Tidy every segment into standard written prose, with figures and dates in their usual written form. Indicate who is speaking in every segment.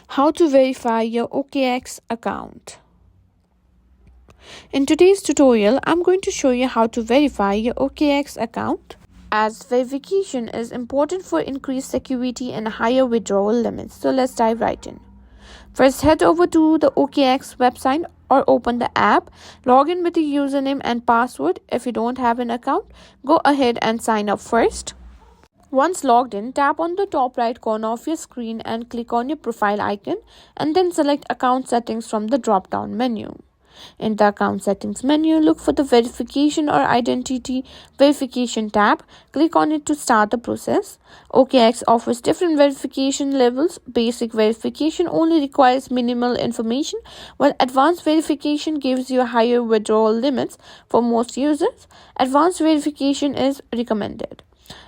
Speaker 1: How to verify your OKX account. In today's tutorial, I'm going to show you how to verify your OKX account, as verification is important for increased security and higher withdrawal limits. So let's dive right in. First, head over to the OKX website or open the app. Log in with your username and password. If you don't have an account, go ahead and sign up first. Once logged in, tap on the top right corner of your screen and click on your profile icon, and then select Account Settings from the drop-down menu. In the Account Settings menu, look for the Verification or Identity Verification tab. Click on it to start the process. OKX offers different verification levels. Basic verification only requires minimal information, while advanced verification gives you higher withdrawal limits for most users. Advanced verification is recommended.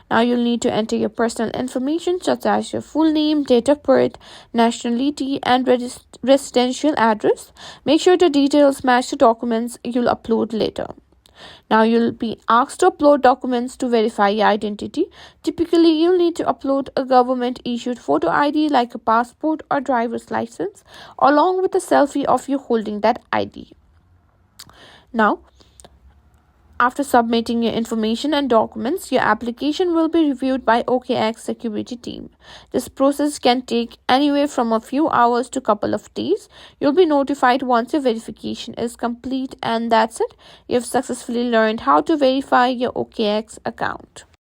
Speaker 1: Now you'll need to enter your personal information such as your full name, date of birth, nationality, and residential address. Make sure the details match the documents you'll upload later. Now you'll be asked to upload documents to verify your identity. Typically, you'll need to upload a government-issued photo ID like a passport or driver's license, along with a selfie of you holding that ID. Now, after submitting your information and documents, your application will be reviewed by OKX security team. This process can take anywhere from a few hours to a couple of days. You'll be notified once your verification is complete, and that's it. You've successfully learned how to verify your OKX account.